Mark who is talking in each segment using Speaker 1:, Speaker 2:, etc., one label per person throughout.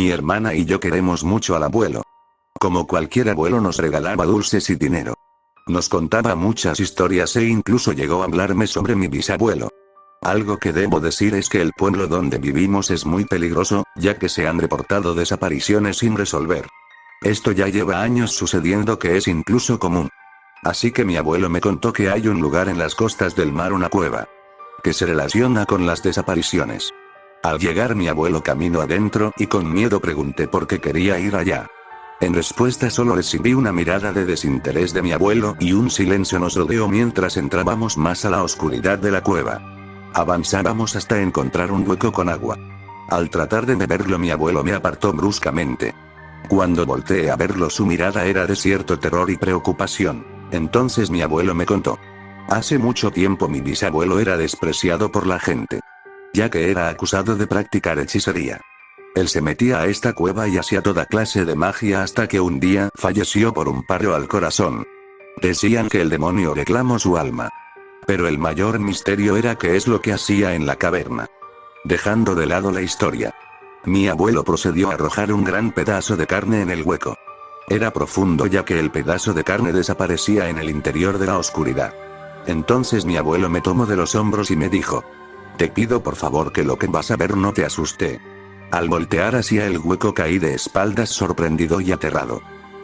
Speaker 1: Mi hermana y yo queremos mucho al abuelo. Como cualquier abuelo nos regalaba dulces y dinero. Nos contaba muchas historias e incluso llegó a hablarme sobre mi bisabuelo. Algo que debo decir es que el pueblo donde vivimos es muy peligroso, ya que se han reportado desapariciones sin resolver. Esto ya lleva años sucediendo, que es incluso común. Así que mi abuelo me contó que hay un lugar en las costas del mar, una cueva, que se relaciona con las desapariciones. Al llegar mi abuelo caminó adentro y con miedo pregunté por qué quería ir allá. En respuesta solo recibí una mirada de desinterés de mi abuelo y un silencio nos rodeó mientras entrábamos más a la oscuridad de la cueva. Avanzábamos hasta encontrar un hueco con agua. Al tratar de beberlo mi abuelo me apartó bruscamente. Cuando volteé a verlo su mirada era de cierto terror y preocupación. Entonces mi abuelo me contó. Hace mucho tiempo mi bisabuelo era despreciado por la gente, ya que era acusado de practicar hechicería. Él se metía a esta cueva y hacía toda clase de magia hasta que un día falleció por un paro al corazón. Decían que el demonio reclamó su alma. Pero el mayor misterio era qué es lo que hacía en la caverna. Dejando de lado la historia, mi abuelo procedió a arrojar un gran pedazo de carne en el hueco. Era profundo ya que el pedazo de carne desaparecía en el interior de la oscuridad. Entonces mi abuelo me tomó de los hombros y me dijo: te pido por favor que lo que vas a ver no te asuste. Al voltear hacia el hueco caí de espaldas sorprendido y aterrado.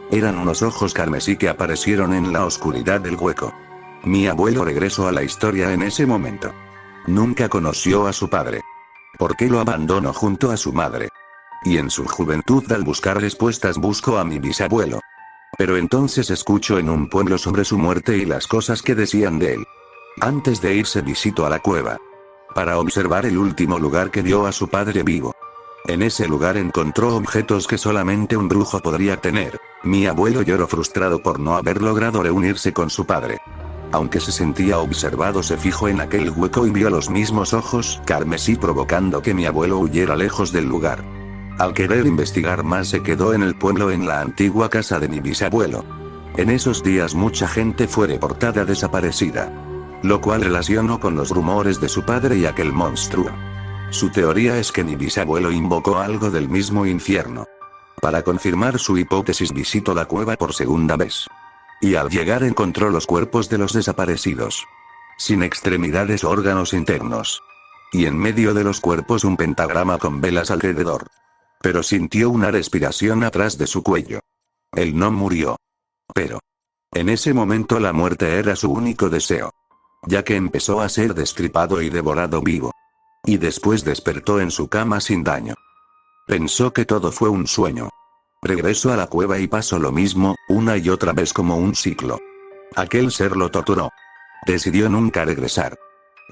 Speaker 1: Eran unos ojos carmesí que aparecieron en la oscuridad del hueco. Mi abuelo regresó a la historia en ese momento. Nunca conoció a su padre. ¿Por qué lo abandonó junto a su madre? Y en su juventud al buscar respuestas buscó a mi bisabuelo. Pero entonces escucho en un pueblo sobre su muerte y las cosas que decían de él. Antes de irse visitó a la cueva para observar el último lugar que vio a su padre vivo. En ese lugar encontró objetos que solamente un brujo podría tener. Mi abuelo lloró frustrado por no haber logrado reunirse con su padre. Aunque se sentía observado, se fijó en aquel hueco y vio los mismos ojos carmesí, provocando que mi abuelo huyera lejos del lugar. Al querer investigar más se quedó en el pueblo, en la antigua casa de mi bisabuelo. En esos días mucha gente fue reportada desaparecida, lo cual relacionó con los rumores de su padre y aquel monstruo. Su teoría es que mi bisabuelo invocó algo del mismo infierno. Para confirmar su hipótesis visitó la cueva por segunda vez. Y al llegar encontró los cuerpos de los desaparecidos, sin extremidades o órganos internos. Y en medio de los cuerpos un pentagrama con velas alrededor. Pero sintió una respiración atrás de su cuello. Él no murió. Pero en ese momento la muerte era su único deseo, ya que empezó a ser destripado y devorado vivo. Y después despertó en su cama sin daño. Pensó que todo fue un sueño. Regresó a la cueva y pasó lo mismo, una y otra vez como un ciclo. Aquel ser lo torturó. Decidió nunca regresar.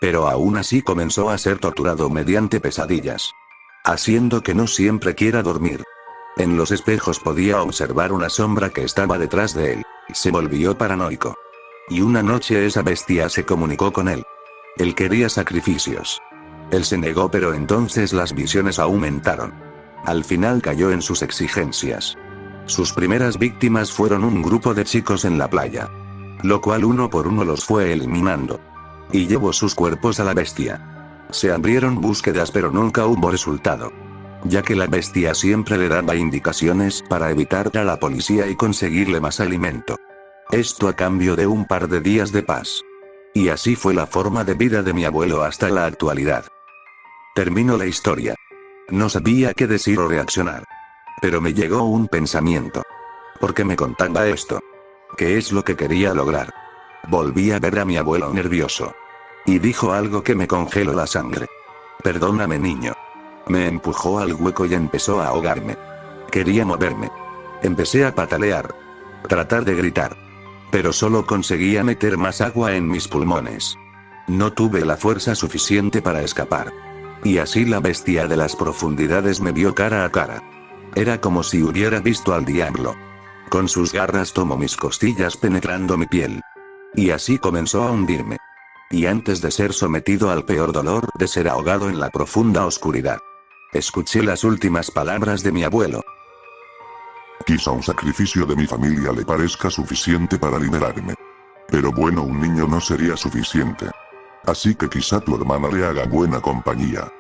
Speaker 1: Pero aún así comenzó a ser torturado mediante pesadillas, haciendo que no siempre quiera dormir. En los espejos podía observar una sombra que estaba detrás de él. Se volvió paranoico. Y una noche esa bestia se comunicó con él. Él quería sacrificios. Él se negó, pero entonces las visiones aumentaron. Al final cayó en sus exigencias. Sus primeras víctimas fueron un grupo de chicos en la playa, lo cual uno por uno los fue eliminando. Y llevó sus cuerpos a la bestia. Se abrieron búsquedas pero nunca hubo resultado, ya que la bestia siempre le daba indicaciones para evitar a la policía y conseguirle más alimento. Esto a cambio de un par de días de paz. Y así fue la forma de vida de mi abuelo hasta la actualidad. Terminó la historia. No sabía qué decir o reaccionar. Pero me llegó un pensamiento. ¿Por qué me contaba esto? ¿Qué es lo que quería lograr? Volví a ver a mi abuelo nervioso. Y dijo algo que me congeló la sangre. Perdóname, niño. Me empujó al hueco y empezó a ahogarme. Quería moverme. Empecé a patalear. Tratar de gritar. Pero solo conseguía meter más agua en mis pulmones. No tuve la fuerza suficiente para escapar. Y así la bestia de las profundidades me vio cara a cara. Era como si hubiera visto al diablo. Con sus garras tomó mis costillas penetrando mi piel. Y así comenzó a hundirme. Y antes de ser sometido al peor dolor de ser ahogado en la profunda oscuridad, escuché las últimas palabras de mi abuelo.
Speaker 2: Quizá un sacrificio de mi familia le parezca suficiente para liberarme. Pero bueno, un niño no sería suficiente. Así que quizá tu hermana le haga buena compañía.